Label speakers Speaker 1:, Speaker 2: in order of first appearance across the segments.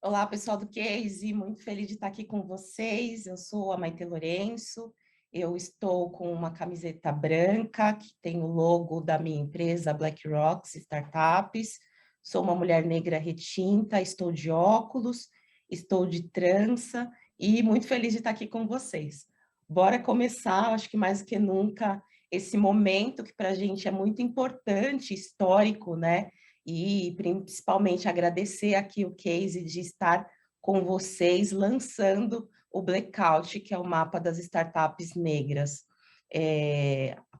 Speaker 1: Olá, pessoal do Case, muito feliz de estar aqui com vocês. Eu sou a Maite Lourenço, eu estou com uma camiseta branca que tem o logo da minha empresa Black Rocks Startups. Sou uma mulher negra retinta, estou de óculos, estou de trança e muito feliz de estar aqui com vocês. Bora começar, acho que mais do que nunca, esse momento que para a gente é muito importante, histórico, né? E principalmente agradecer aqui o Case de estar com vocês lançando o Blackout, que é o mapa das startups negras.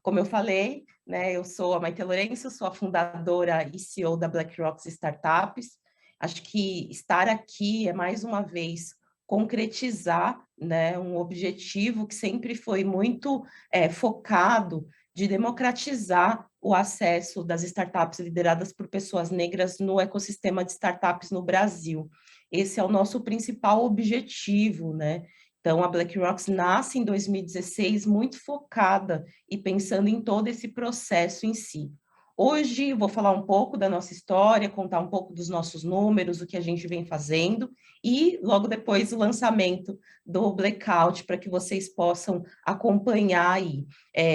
Speaker 1: Como eu falei, né, eu sou a Maite Lourenço, sou a fundadora e CEO da Black Rocks Startups. Acho que estar aqui é mais uma vez concretizar, né, um objetivo que sempre foi muito focado de democratizar o acesso das startups lideradas por pessoas negras no ecossistema de startups no Brasil. Esse é o nosso principal objetivo, né? Então, a Black Rocks nasce em 2016 muito focada e pensando em todo esse processo em si. Hoje, vou falar um pouco da nossa história, contar um pouco dos nossos números, o que a gente vem fazendo, e logo depois o lançamento do Blackout, para que vocês possam acompanhar aí.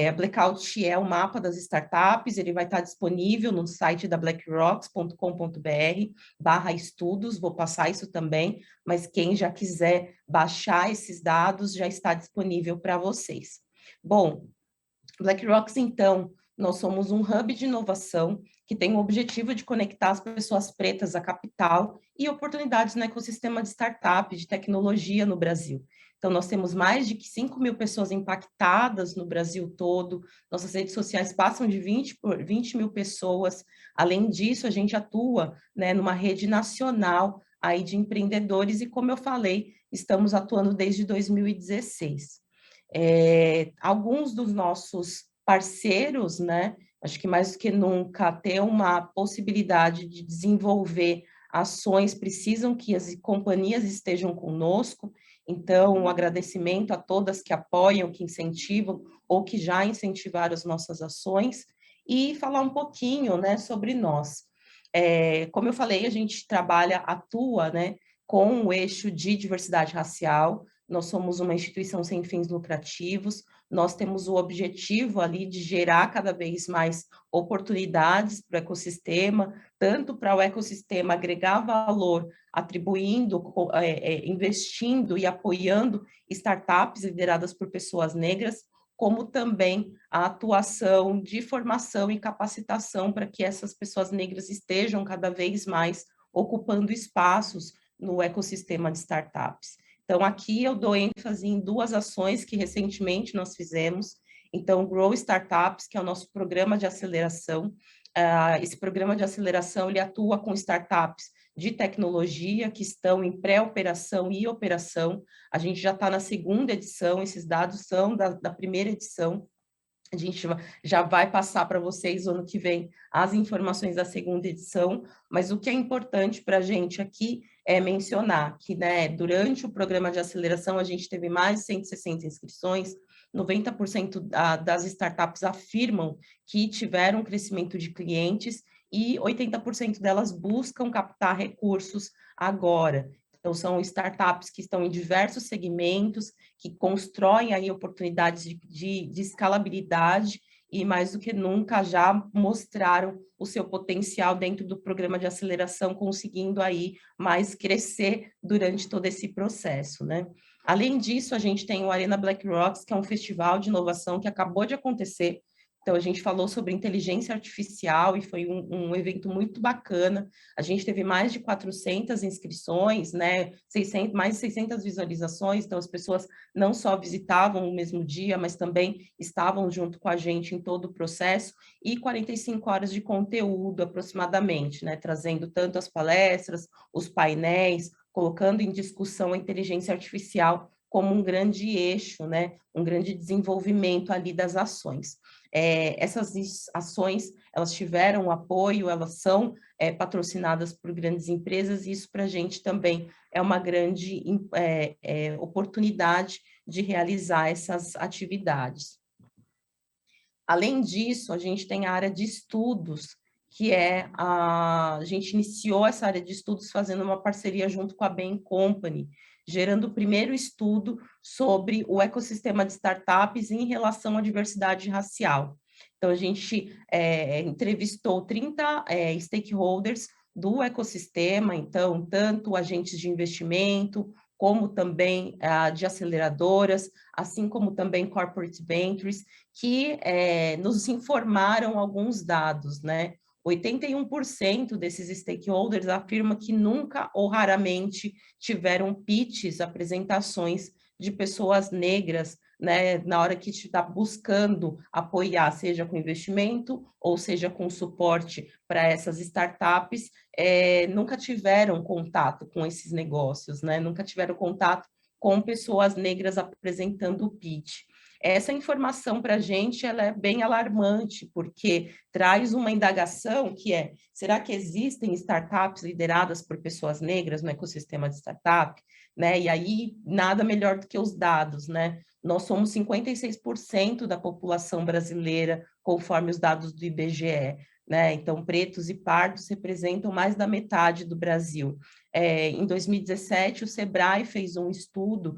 Speaker 1: A Blackout é o mapa das startups, ele vai estar disponível no site da blackrocks.com.br/estudos, vou passar isso também, mas quem já quiser baixar esses dados já está disponível para vocês. Bom, BlackRocks, então, nós somos um hub de inovação que tem o objetivo de conectar as pessoas pretas a capital e oportunidades no ecossistema de startup, de tecnologia no Brasil. Então, nós temos mais de 5 mil pessoas impactadas no Brasil todo, nossas redes sociais passam de 20 mil pessoas. Além disso, a gente atua, né, numa rede nacional aí de empreendedores e, como eu falei, estamos atuando desde 2016. Alguns dos nossos parceiros, né, acho que mais do que nunca ter uma possibilidade de desenvolver ações, precisam que as companhias estejam conosco, então um agradecimento a todas que apoiam, que incentivam ou que já incentivaram as nossas ações, e falar um pouquinho, né, sobre nós. Como eu falei, a gente atua, né, com o eixo de diversidade racial. Nós somos uma instituição sem fins lucrativos, nós temos o objetivo ali de gerar cada vez mais oportunidades para o ecossistema, tanto para o ecossistema agregar valor, atribuindo, investindo e apoiando startups lideradas por pessoas negras, como também a atuação de formação e capacitação para que essas pessoas negras estejam cada vez mais ocupando espaços no ecossistema de startups. Então, aqui eu dou ênfase em duas ações que recentemente nós fizemos. Então, o Grow Startups, que é o nosso programa de aceleração. Esse programa de aceleração, ele atua com startups de tecnologia que estão em pré-operação e operação. A gente já está na segunda edição, esses dados são da primeira edição. A gente já vai passar para vocês ano que vem as informações da segunda edição, mas o que é importante para a gente aqui é mencionar que, né, durante o programa de aceleração, a gente teve mais de 160 inscrições, 90% das startups afirmam que tiveram um crescimento de clientes e 80% delas buscam captar recursos agora. Então, são startups que estão em diversos segmentos, que constroem aí oportunidades de escalabilidade e, mais do que nunca, já mostraram o seu potencial dentro do programa de aceleração, conseguindo aí mais crescer durante todo esse processo, né? Além disso, a gente tem o Arena Black Rocks, que é um festival de inovação que acabou de acontecer. Então, a gente falou sobre inteligência artificial e foi um evento muito bacana. A gente teve mais de 400 inscrições, né? Mais de 600 visualizações. Então, as pessoas não só visitavam o mesmo dia, mas também estavam junto com a gente em todo o processo, e 45 horas de conteúdo aproximadamente, né? Trazendo tanto as palestras, os painéis, colocando em discussão a inteligência artificial como um grande eixo, né? Um grande desenvolvimento ali das ações. Essas ações, elas tiveram apoio, elas são patrocinadas por grandes empresas, e isso para a gente também é uma grande oportunidade de realizar essas atividades. Além disso, a gente tem a área de estudos, que a gente iniciou essa área de estudos fazendo uma parceria junto com a Bain Company, gerando o primeiro estudo sobre o ecossistema de startups em relação à diversidade racial. Então, a gente entrevistou 30 stakeholders do ecossistema, então, tanto agentes de investimento, como também de aceleradoras, assim como também corporate bankers, que nos informaram alguns dados, né? 81% desses stakeholders afirma que nunca ou raramente tiveram pitches, apresentações de pessoas negras, né, na hora que está buscando apoiar, seja com investimento ou seja com suporte para essas startups, nunca tiveram contato com esses negócios, né, nunca tiveram contato com pessoas negras apresentando o pitch. Essa informação para a gente ela é bem alarmante, porque traz uma indagação que é, será que existem startups lideradas por pessoas negras no ecossistema de startup? Né? E aí, nada melhor do que os dados, né? Nós somos 56% da população brasileira, conforme os dados do IBGE. Né? Então, pretos e pardos representam mais da metade do Brasil. Em 2017, o Sebrae fez um estudo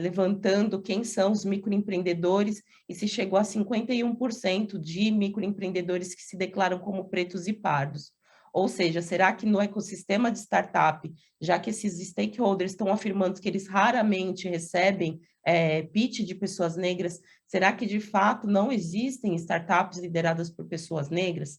Speaker 1: levantando quem são os microempreendedores e se chegou a 51% de microempreendedores que se declaram como pretos e pardos. Ou seja, será que no ecossistema de startup, já que esses stakeholders estão afirmando que eles raramente recebem pitch de pessoas negras, será que de fato não existem startups lideradas por pessoas negras?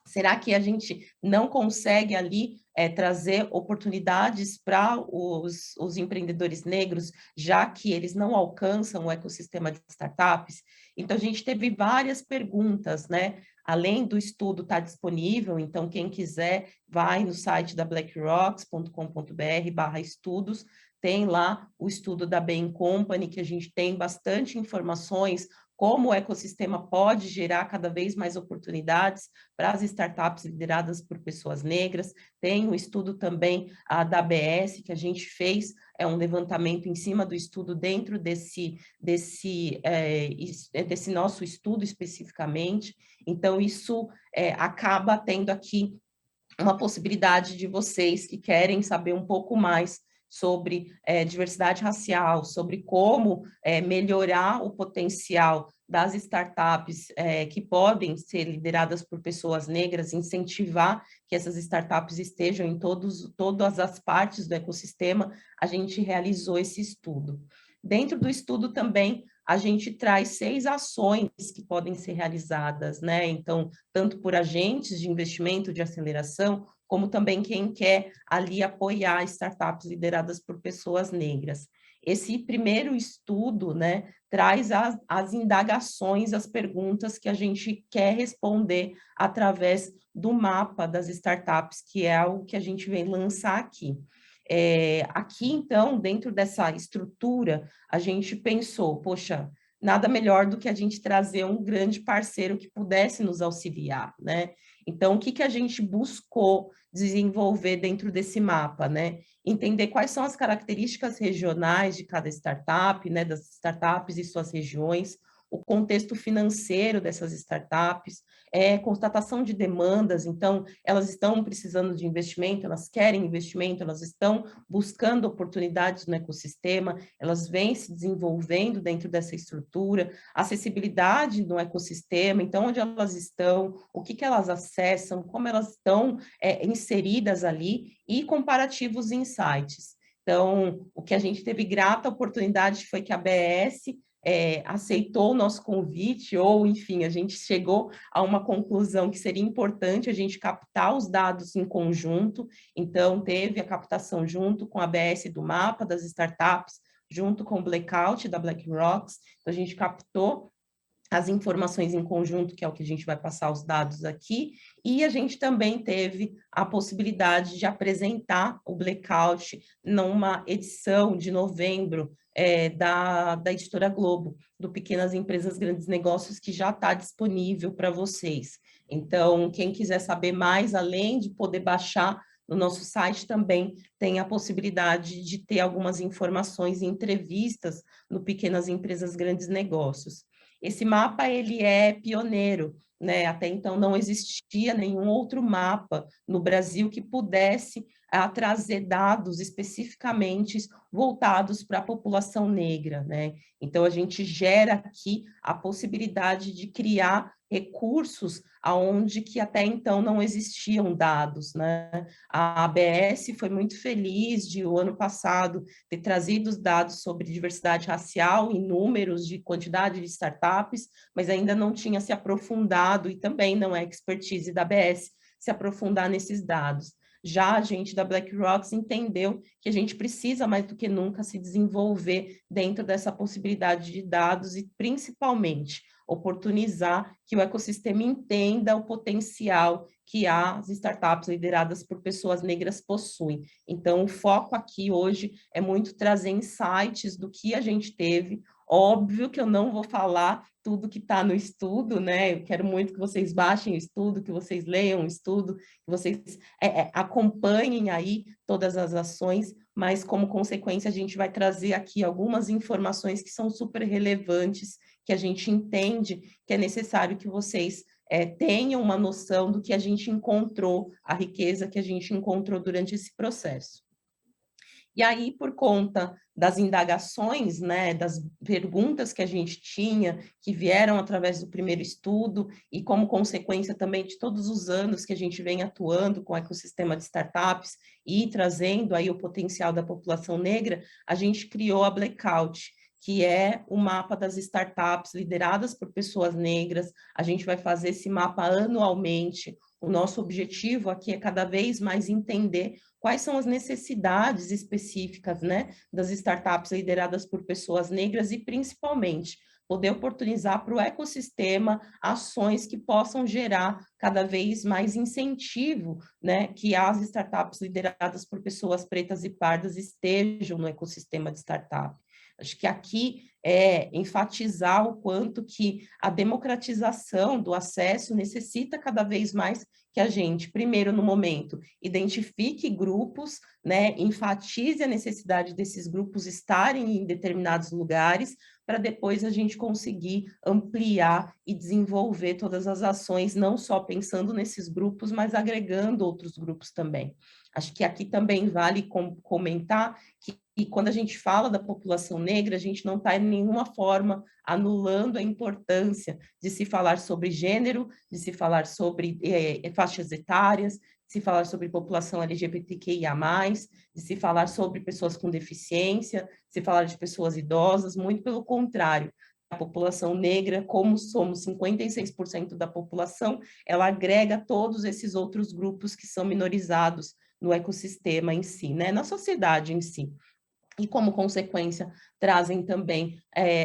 Speaker 1: Será que a gente não consegue ali trazer oportunidades para os empreendedores negros, já que eles não alcançam o ecossistema de startups? Então, a gente teve várias perguntas, né? Além do estudo estar disponível, então, quem quiser, vai no site da blackrocks.com.br/estudos, tem lá o estudo da Bain Company, que a gente tem bastante informações como o ecossistema pode gerar cada vez mais oportunidades para as startups lideradas por pessoas negras. Tem um estudo também da ABS, que a gente fez, um levantamento em cima do estudo dentro desse nosso estudo especificamente. Então, isso acaba tendo aqui uma possibilidade de vocês que querem saber um pouco mais sobre diversidade racial, sobre como melhorar o potencial das startups que podem ser lideradas por pessoas negras, incentivar que essas startups estejam em todas as partes do ecossistema, a gente realizou esse estudo. Dentro do estudo também, a gente traz 6 ações que podem ser realizadas, né? Então, tanto por agentes de investimento, de aceleração, como também quem quer ali apoiar startups lideradas por pessoas negras. Esse primeiro estudo, né, traz as indagações, as perguntas que a gente quer responder através do mapa das startups, que é algo que a gente vem lançar aqui. Aqui, então, dentro dessa estrutura, a gente pensou, poxa, nada melhor do que a gente trazer um grande parceiro que pudesse nos auxiliar, né? Então, o que a gente buscou desenvolver dentro desse mapa, né? Entender quais são as características regionais de cada startup, né? Das startups e suas regiões, o contexto financeiro dessas startups, constatação de demandas, então, elas estão precisando de investimento, elas querem investimento, elas estão buscando oportunidades no ecossistema, elas vêm se desenvolvendo dentro dessa estrutura, acessibilidade no ecossistema, então, onde elas estão, o que elas acessam, como elas estão inseridas ali, e comparativos insights. Então, o que a gente teve grata oportunidade foi que a BS aceitou o nosso convite, ou, enfim, a gente chegou a uma conclusão que seria importante a gente captar os dados em conjunto, então, teve a captação junto com a ABS do mapa das startups, junto com o Blackout da BlackRocks, então, a gente captou as informações em conjunto, que é o que a gente vai passar os dados aqui, e a gente também teve a possibilidade de apresentar o Blackout numa edição de novembro da Editora Globo, do Pequenas Empresas, Grandes Negócios, que já está disponível para vocês. Então, quem quiser saber mais, além de poder baixar no nosso site, também tem a possibilidade de ter algumas informações e entrevistas no Pequenas Empresas, Grandes Negócios. Esse mapa, ele é pioneiro, né? Até então não existia nenhum outro mapa no Brasil que pudesse trazer dados especificamente voltados para a população negra, né? Então, a gente gera aqui a possibilidade de criar recursos aonde que até então não existiam dados, né? A ABS foi muito feliz de, o ano passado, ter trazido os dados sobre diversidade racial em números de quantidade de startups, mas ainda não tinha se aprofundado, e também não é expertise da ABS se aprofundar nesses dados. Já a gente da BlackRock entendeu que a gente precisa mais do que nunca se desenvolver dentro dessa possibilidade de dados e, principalmente, oportunizar que o ecossistema entenda o potencial que as startups lideradas por pessoas negras possuem. Então, o foco aqui hoje é muito trazer insights do que a gente teve. Óbvio que eu não vou falar tudo que está no estudo, né? Eu quero muito que vocês baixem o estudo, que vocês leiam o estudo, que vocês acompanhem aí todas as ações, mas como consequência a gente vai trazer aqui algumas informações que são super relevantes, que a gente entende que é necessário que vocês tenham uma noção do que a gente encontrou, a riqueza que a gente encontrou durante esse processo. E aí, por conta das indagações, né, das perguntas que a gente tinha, que vieram através do primeiro estudo, e como consequência também de todos os anos que a gente vem atuando com o ecossistema de startups e trazendo aí o potencial da população negra, a gente criou a Blackout, que é o mapa das startups lideradas por pessoas negras. A gente vai fazer esse mapa anualmente. O nosso objetivo aqui é cada vez mais entender quais são as necessidades específicas, né, das startups lideradas por pessoas negras e, principalmente, poder oportunizar para o ecossistema ações que possam gerar cada vez mais incentivo, né, que as startups lideradas por pessoas pretas e pardas estejam no ecossistema de startup. Acho que aqui é enfatizar o quanto que a democratização do acesso necessita cada vez mais que a gente, primeiro no momento, identifique grupos, né, enfatize a necessidade desses grupos estarem em determinados lugares, para depois a gente conseguir ampliar e desenvolver todas as ações, não só pensando nesses grupos, mas agregando outros grupos também. Acho que aqui também vale comentar que quando a gente fala da população negra, a gente não está em nenhuma forma anulando a importância de se falar sobre gênero, de se falar sobre faixas etárias, de se falar sobre população LGBTQIA+, de se falar sobre pessoas com deficiência, de se falar de pessoas idosas, muito pelo contrário. A população negra, como somos 56% da população, ela agrega todos esses outros grupos que são minorizados no ecossistema em si, né? Na sociedade em si. E, como consequência, trazem também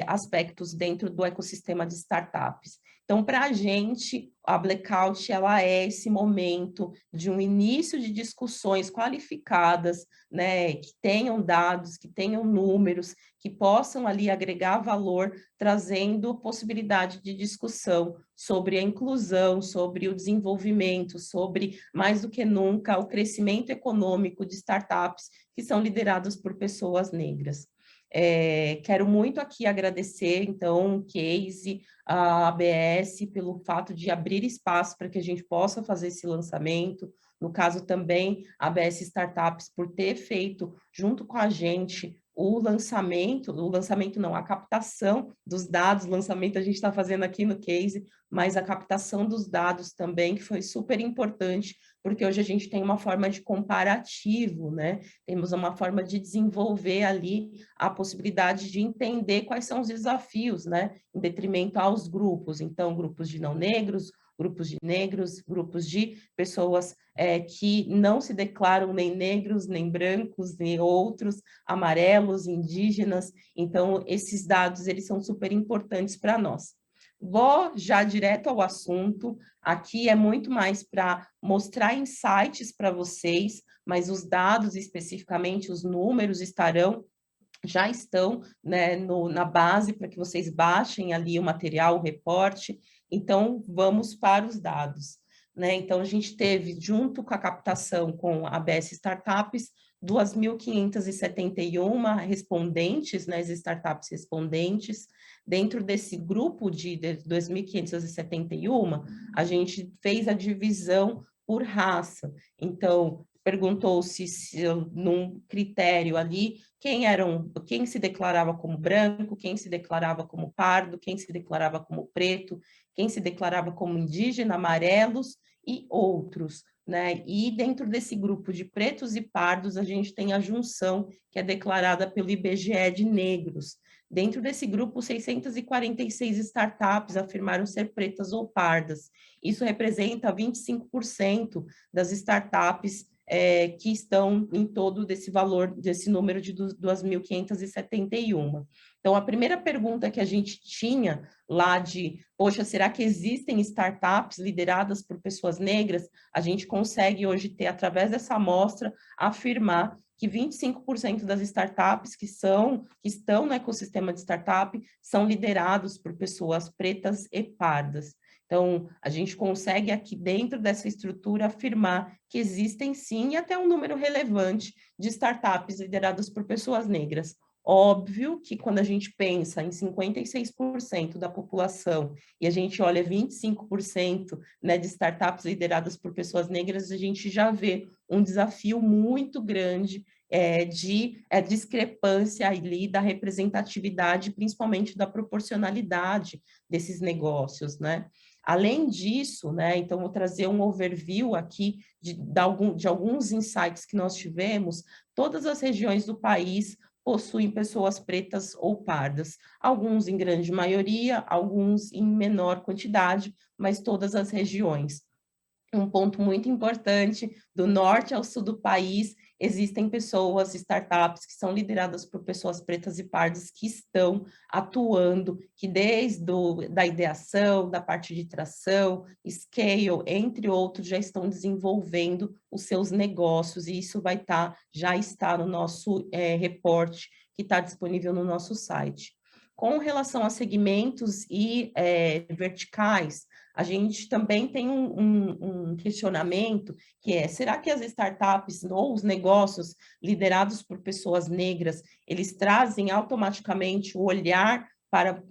Speaker 1: aspectos dentro do ecossistema de startups. Então, para a gente, a Blackout ela é esse momento de um início de discussões qualificadas, né, que tenham dados, que tenham números, que possam ali agregar valor, trazendo possibilidade de discussão sobre a inclusão, sobre o desenvolvimento, sobre, mais do que nunca, o crescimento econômico de startups que são lideradas por pessoas negras. Quero muito aqui agradecer, então, o Case, a ABS, pelo fato de abrir espaço para que a gente possa fazer esse lançamento. No caso também, a ABS Startups, por ter feito, junto com a gente, o lançamento não, a captação dos dados, o lançamento a gente está fazendo aqui no Case, mas a captação dos dados também, que foi super importante, porque hoje a gente tem uma forma de comparativo, né? Temos uma forma de desenvolver ali a possibilidade de entender quais são os desafios, né? Em detrimento aos grupos. Então, grupos de não negros, grupos de pessoas que não se declaram nem negros, nem brancos, nem outros, amarelos, indígenas. Então, esses dados, eles são super importantes para nós. Vou já direto ao assunto. Aqui é muito mais para mostrar insights para vocês, mas os dados, especificamente os números, já estão, né, na base para que vocês baixem ali o material, o reporte. Então, vamos para os dados. Né? Então, a gente teve, junto com a captação com a ABS Startups, 2.571 respondentes, né, as startups respondentes. Dentro desse grupo de 2.571, a gente fez a divisão por raça. Então, perguntou-se se, num critério ali quem se declarava como branco, quem se declarava como pardo, quem se declarava como preto, quem se declarava como indígena, amarelos e outros, né? E dentro desse grupo de pretos e pardos, a gente tem a junção que é declarada pelo IBGE de negros. Dentro desse grupo, 646 startups afirmaram ser pretas ou pardas. Isso representa 25% das startups que estão em todo desse valor, desse número de 2.571. Então, a primeira pergunta que a gente tinha lá de, poxa, será que existem startups lideradas por pessoas negras? A gente consegue hoje ter, através dessa amostra, afirmar que 25% das startups que estão no ecossistema de startup são liderados por pessoas pretas e pardas. Então, a gente consegue aqui dentro dessa estrutura afirmar que existem sim até um número relevante de startups lideradas por pessoas negras. Óbvio que quando a gente pensa em 56% da população e a gente olha 25%, né, de startups lideradas por pessoas negras, a gente já vê um desafio muito grande de discrepância ali da representatividade, principalmente da proporcionalidade desses negócios, né? Além disso, né, então vou trazer um overview aqui de alguns insights que nós tivemos. Todas as regiões do país possuem pessoas pretas ou pardas, alguns em grande maioria, alguns em menor quantidade, mas todas as regiões. Um ponto muito importante, do norte ao sul do país, existem pessoas, startups, que são lideradas por pessoas pretas e pardas que estão atuando, que desde da ideação, da parte de tração, scale, entre outros, já estão desenvolvendo os seus negócios, e isso já está no nosso reporte, que está disponível no nosso site. Com relação a segmentos e verticais, a gente também tem um questionamento que é, será que as startups ou os negócios liderados por pessoas negras, eles trazem automaticamente o olhar para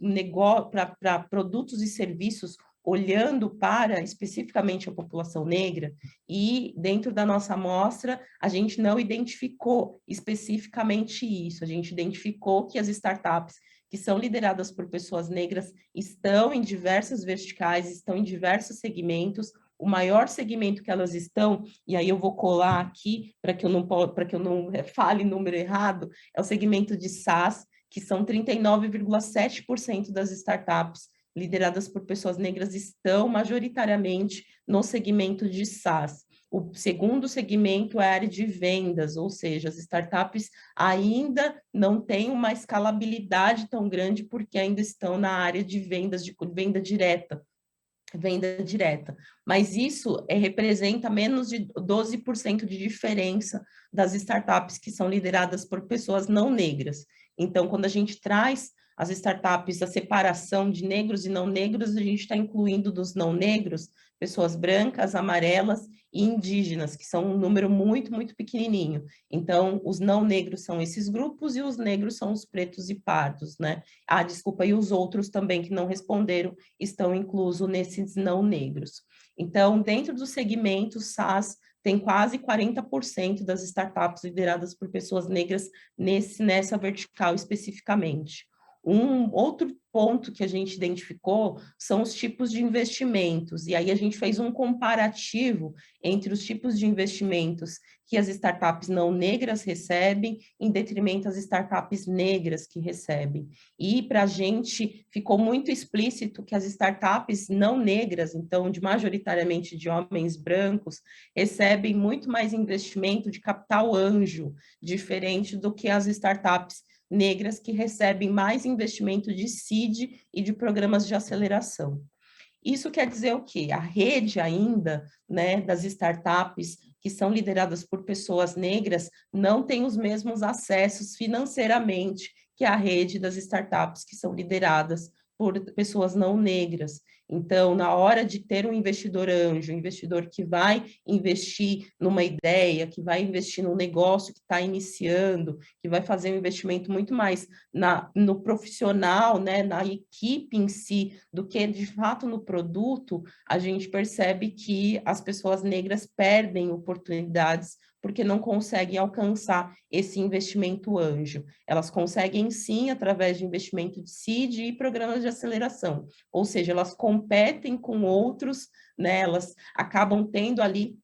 Speaker 1: produtos e serviços olhando para especificamente a população negra? E dentro da nossa amostra, a gente não identificou especificamente isso, a gente identificou que as startups que são lideradas por pessoas negras estão em diversas verticais, estão em diversos segmentos. O maior segmento que elas estão, e aí eu vou colar aqui para que eu não fale número errado, é o segmento de SaaS, que são 39,7% das startups lideradas por pessoas negras estão majoritariamente no segmento de SaaS. O segundo segmento é a área de vendas, ou seja, as startups ainda não têm uma escalabilidade tão grande porque ainda estão na área de vendas, de venda direta. Mas isso representa menos de 12% de diferença das startups que são lideradas por pessoas não negras. Então, quando a gente traz as startups, a separação de negros e não negros, a gente está incluindo dos não negros pessoas brancas, amarelas e indígenas, que são um número muito, muito pequenininho. Então, os não negros são esses grupos e os negros são os pretos e pardos, né? Ah, desculpa, e os outros também que não responderam estão inclusos nesses não negros. Então, dentro do segmento SaaS, tem quase 40% das startups lideradas por pessoas negras nessa vertical especificamente. Um outro ponto que a gente identificou são os tipos de investimentos, e aí a gente fez um comparativo entre os tipos de investimentos que as startups não negras recebem, em detrimento das startups negras que recebem. E para a gente ficou muito explícito que as startups não negras, então majoritariamente de homens brancos, recebem muito mais investimento de capital anjo, diferente do que as startups negras que recebem mais investimento de seed e de programas de aceleração. Isso quer dizer o quê? A rede ainda, né, das startups que são lideradas por pessoas negras não tem os mesmos acessos financeiramente que a rede das startups que são lideradas por pessoas não negras. Então, na hora de ter um investidor anjo, um investidor que vai investir numa ideia, que vai investir num negócio que está iniciando, que vai fazer um investimento muito mais no profissional, né, na equipe em si, do que de fato no produto, a gente percebe que as pessoas negras perdem oportunidades porque não conseguem alcançar esse investimento anjo. Elas conseguem sim, através de investimento de seed e programas de aceleração, ou seja, elas competem com outros, né? Elas acabam tendo ali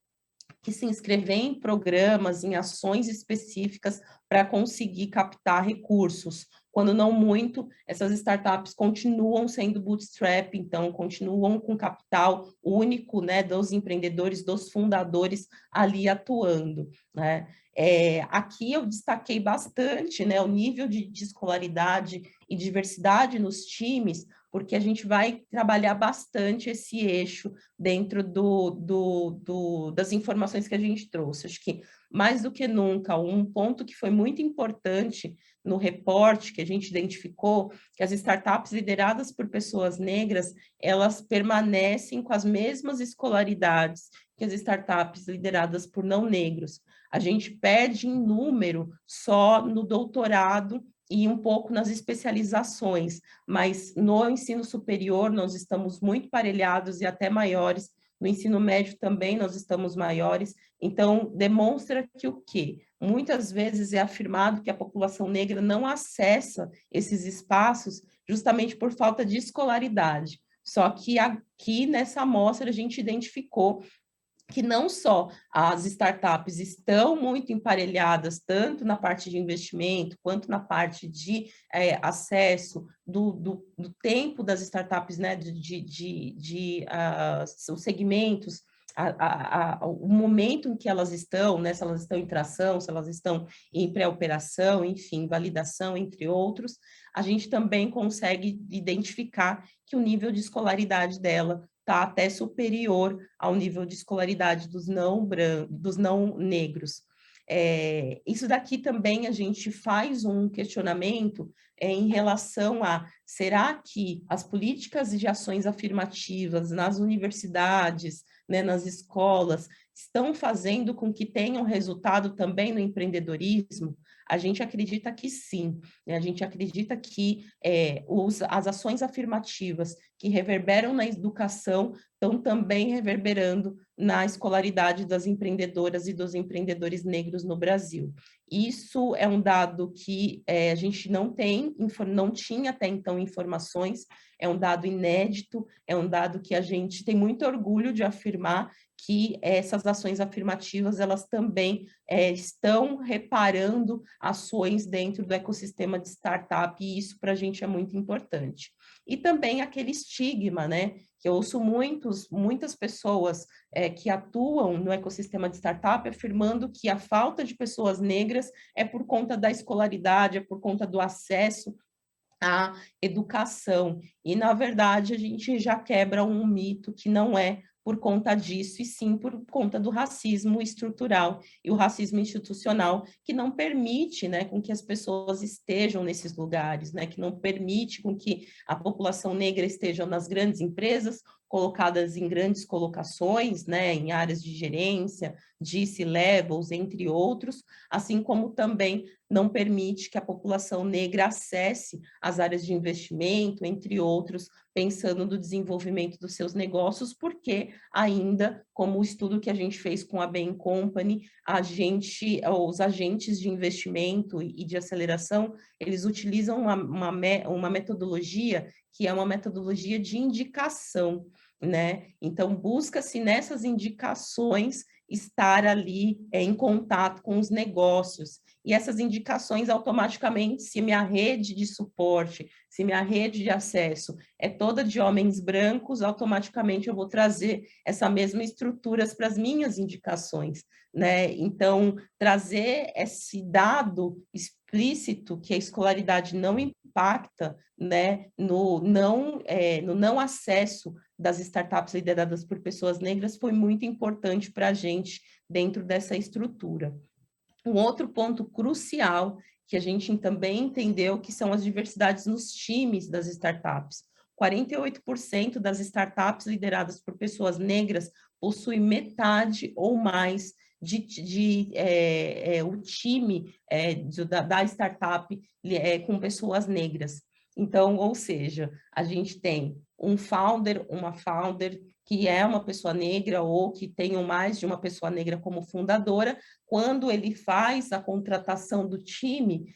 Speaker 1: que se inscrever em programas, em ações específicas para conseguir captar recursos. Quando não muito, essas startups continuam sendo bootstrap, então continuam com capital único, né, dos empreendedores, dos fundadores ali atuando, né? Aqui eu destaquei bastante, né, o nível de escolaridade e diversidade nos times, porque a gente vai trabalhar bastante esse eixo dentro das informações que a gente trouxe. Acho que, mais do que nunca, um ponto que foi muito importante no reporte que a gente identificou, que as startups lideradas por pessoas negras, elas permanecem com as mesmas escolaridades que as startups lideradas por não negros. A gente perde em número só no doutorado e um pouco nas especializações, mas no ensino superior nós estamos muito parelhados e até maiores, no ensino médio também nós estamos maiores, então demonstra que o quê? Muitas vezes é afirmado que a população negra não acessa esses espaços justamente por falta de escolaridade. Só que aqui nessa amostra a gente identificou que não só as startups estão muito emparelhadas, tanto na parte de investimento, quanto na parte de acesso do tempo das startups, né, os segmentos, o momento em que elas estão, né, se elas estão em tração, se elas estão em pré-operação, enfim, validação, entre outros, a gente também consegue identificar que o nível de escolaridade dela está até superior ao nível de escolaridade dos não negros. Isso daqui também a gente faz um questionamento em relação a, será que as políticas de ações afirmativas nas universidades, né, nas escolas, estão fazendo com que tenham resultado também no empreendedorismo? A gente acredita que sim, né? A gente acredita que as ações afirmativas que reverberam na educação estão também reverberando na escolaridade das empreendedoras e dos empreendedores negros no Brasil. Isso é um dado que a gente não tinha até então informações, é um dado inédito, é um dado que a gente tem muito orgulho de afirmar que essas ações afirmativas, elas também estão reparando ações dentro do ecossistema de startup, e isso para a gente é muito importante. E também aquele estigma, né, que eu ouço muitas pessoas que atuam no ecossistema de startup afirmando que a falta de pessoas negras é por conta da escolaridade, é por conta do acesso à educação. E, na verdade, a gente já quebra um mito que não é por conta disso, e sim por conta do racismo estrutural e o racismo institucional, que não permite, né, com que as pessoas estejam nesses lugares, né, que não permite com que a população negra esteja nas grandes empresas, colocadas em grandes colocações, né, em áreas de gerência, de C-levels, entre outros, assim como também não permite que a população negra acesse as áreas de investimento, entre outros, pensando no desenvolvimento dos seus negócios, porque ainda, como o estudo que a gente fez com a Bain Company, os agentes de investimento e de aceleração, eles utilizam uma metodologia que é uma metodologia de indicação, né? Então, busca-se nessas indicações estar ali em contato com os negócios. E essas indicações, automaticamente, se minha rede de suporte, se minha rede de acesso é toda de homens brancos, automaticamente eu vou trazer essa mesma estrutura para as minhas indicações, né? Então, trazer esse dado explícito que a escolaridade não impacta, né, no não acesso das startups lideradas por pessoas negras foi muito importante para a gente dentro dessa estrutura. Um outro ponto crucial que a gente também entendeu que são as diversidades nos times das startups. 48% das startups lideradas por pessoas negras possuem metade ou mais o time da startup com pessoas negras. Então, ou seja, a gente tem um founder, uma founder que é uma pessoa negra ou que tenham mais de uma pessoa negra como fundadora. Quando ele faz a contratação do time,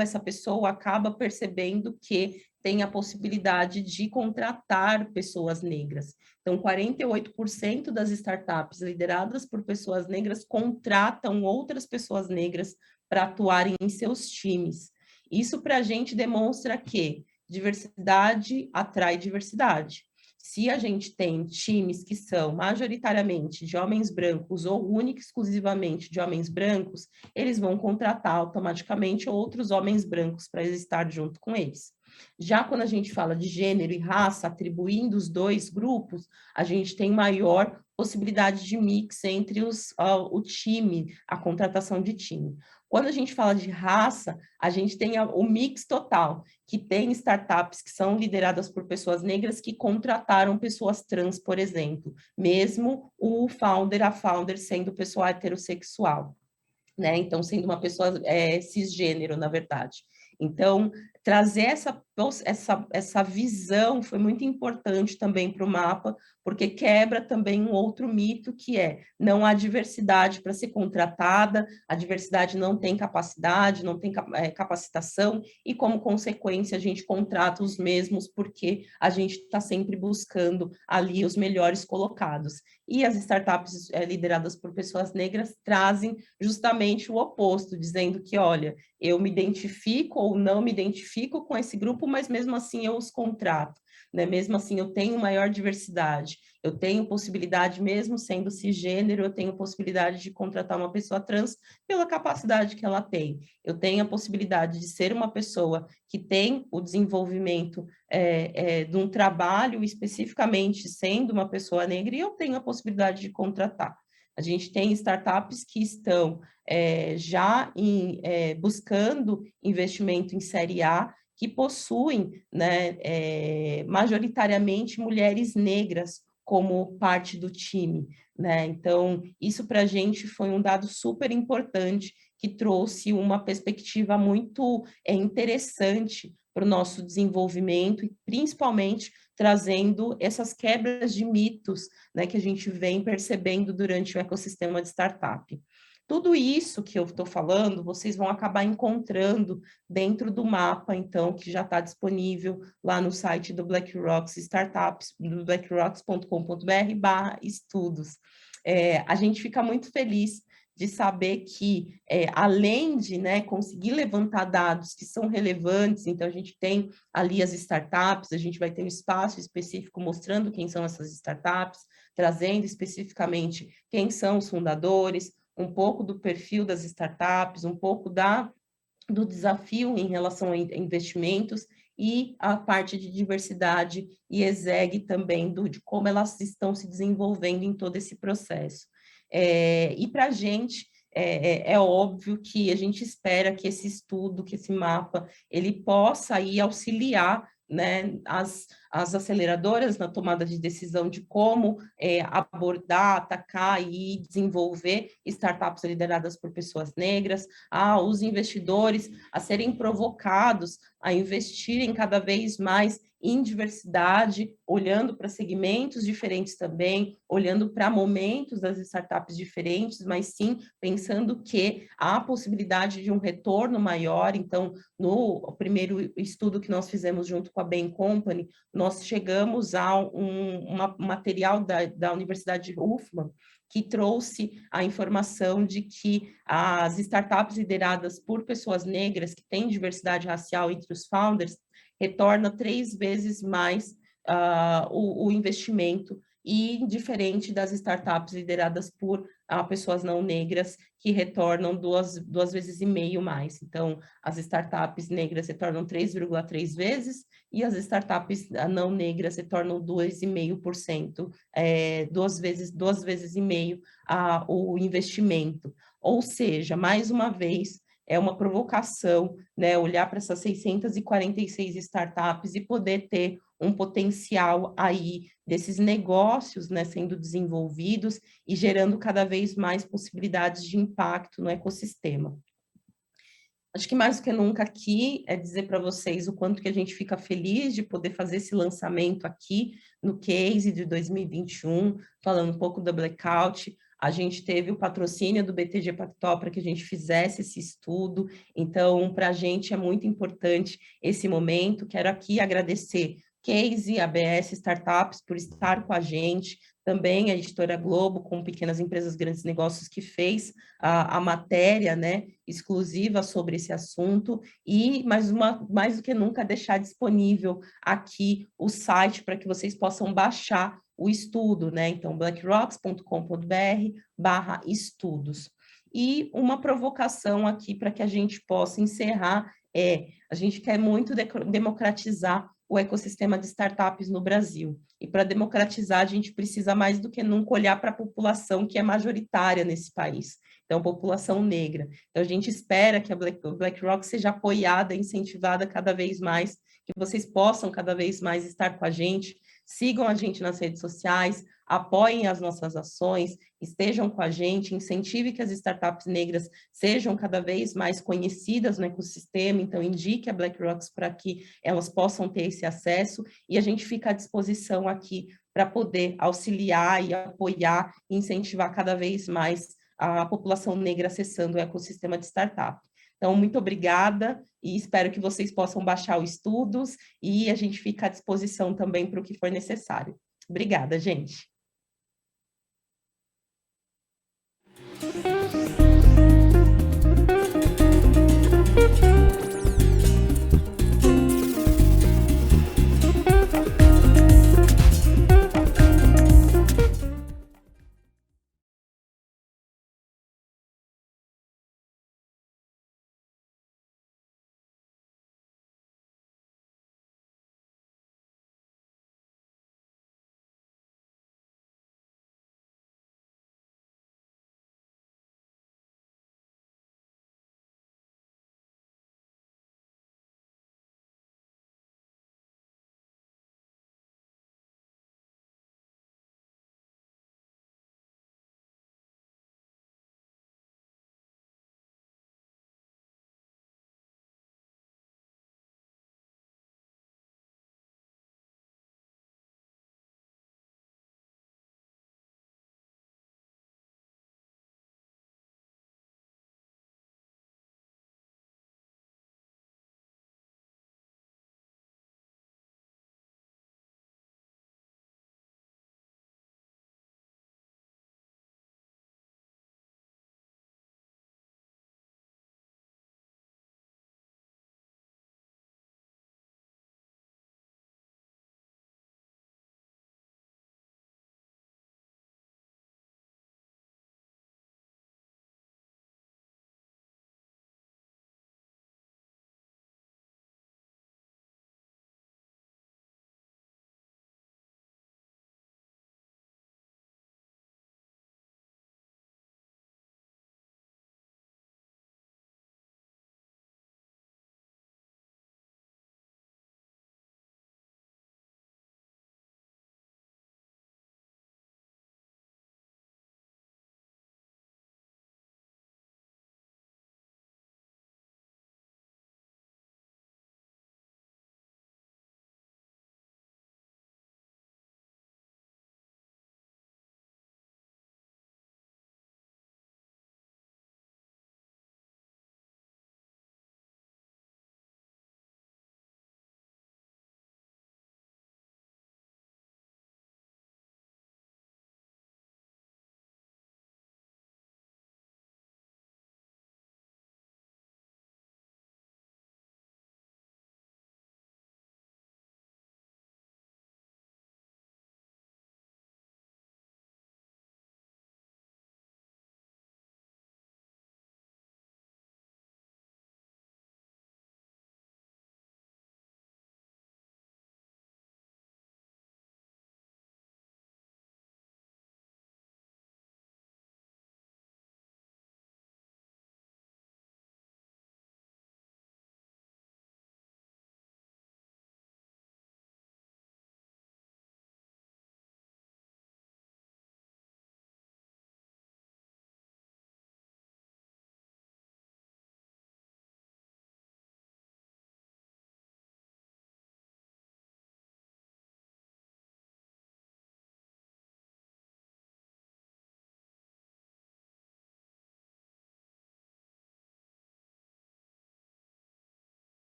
Speaker 1: essa pessoa acaba percebendo que tem a possibilidade de contratar pessoas negras. Então, 48% das startups lideradas por pessoas negras contratam outras pessoas negras para atuarem em seus times. Isso para a gente demonstra que diversidade atrai diversidade. Se a gente tem times que são majoritariamente de homens brancos ou única e exclusivamente de homens brancos, eles vão contratar automaticamente outros homens brancos para estar junto com eles. Já quando a gente fala de gênero e raça, atribuindo os dois grupos, a gente tem maior possibilidade de mix entre o time, a contratação de time. Quando a gente fala de raça, a gente tem o mix total, que tem startups que são lideradas por pessoas negras que contrataram pessoas trans, por exemplo, mesmo a founder sendo pessoa heterossexual, né? Então, sendo uma pessoa cisgênero, na verdade. Então, trazer essa visão foi muito importante também para o mapa, porque quebra também um outro mito que não há diversidade para ser contratada, a diversidade não tem capacidade, não tem capacitação, e como consequência a gente contrata os mesmos porque a gente está sempre buscando ali os melhores colocados. E as startups lideradas por pessoas negras trazem justamente o oposto, dizendo que, olha, eu me identifico ou não me identifico com esse grupo, mas mesmo assim eu os contrato, né? Mesmo assim eu tenho maior diversidade, eu tenho possibilidade, mesmo sendo cisgênero, eu tenho possibilidade de contratar uma pessoa trans pela capacidade que ela tem. Eu tenho a possibilidade de ser uma pessoa que tem o desenvolvimento de um trabalho especificamente sendo uma pessoa negra, e eu tenho a possibilidade de contratar. A gente tem startups que estão já buscando investimento em Série A, que possuem, né, majoritariamente mulheres negras como parte do time, né? Então, isso para a gente foi um dado super importante que trouxe uma perspectiva muito interessante para o nosso desenvolvimento e principalmente trazendo essas quebras de mitos, né, que a gente vem percebendo durante o ecossistema de startup. Tudo isso que eu estou falando, vocês vão acabar encontrando dentro do mapa, então, que já está disponível lá no site do BlackRock Startups, do blackrocks.com.br/estudos. A gente fica muito feliz de saber que, além de, né, conseguir levantar dados que são relevantes, então a gente tem ali as startups, a gente vai ter um espaço específico mostrando quem são essas startups, trazendo especificamente quem são os fundadores, um pouco do perfil das startups, um pouco do desafio em relação a investimentos e a parte de diversidade e exegue também de como elas estão se desenvolvendo em todo esse processo. E para a gente, é óbvio que a gente espera que esse estudo, que esse mapa, ele possa aí auxiliar, né, as aceleradoras na tomada de decisão de como abordar, atacar e desenvolver startups lideradas por pessoas negras, os investidores a serem provocados a investirem cada vez mais em diversidade, olhando para segmentos diferentes também, olhando para momentos das startups diferentes, mas sim pensando que há a possibilidade de um retorno maior. Então, no primeiro estudo que nós fizemos junto com a Bain Company, nós chegamos a um material da Universidade Huffman, que trouxe a informação de que as startups lideradas por pessoas negras, que têm diversidade racial entre os founders, retorna 3 vezes mais o investimento, e diferente das startups lideradas por pessoas não negras, que retornam duas vezes e meio mais. Então, as startups negras retornam 3,3 vezes, e as startups não negras retornam 2,5%, duas vezes e meio o investimento. Ou seja, mais uma vez, é uma provocação, né, olhar para essas 646 startups e poder ter um potencial aí desses negócios, né, sendo desenvolvidos e gerando cada vez mais possibilidades de impacto no ecossistema. Acho que mais do que nunca aqui é dizer para vocês o quanto que a gente fica feliz de poder fazer esse lançamento aqui no Case de 2021, falando um pouco da Blackout. A gente teve o patrocínio do BTG Pactual para que a gente fizesse esse estudo, então para a gente é muito importante esse momento. Quero aqui agradecer Case, ABS Startups por estar com a gente, também a Editora Globo, com Pequenas Empresas, Grandes Negócios, que fez a matéria, né, exclusiva sobre esse assunto, e mais do que nunca deixar disponível aqui o site para que vocês possam baixar o estudo, né? Então, blackrocks.com.br/estudos. E uma provocação aqui para que a gente possa encerrar a gente quer muito democratizar o ecossistema de startups no Brasil. E para democratizar, a gente precisa mais do que nunca olhar para a população que é majoritária nesse país. Então, população negra. Então, a gente espera que a BlackRock seja apoiada, incentivada cada vez mais, que vocês possam cada vez mais estar com a gente, sigam a gente nas redes sociais, apoiem as nossas ações, estejam com a gente, incentive que as startups negras sejam cada vez mais conhecidas no ecossistema, então indique a BlackRock para que elas possam ter esse acesso, e a gente fica à disposição aqui para poder auxiliar e apoiar e incentivar cada vez mais a população negra acessando o ecossistema de startup. Então, muito obrigada e espero que vocês possam baixar os estudos e a gente fica à disposição também para o que for necessário. Obrigada, gente.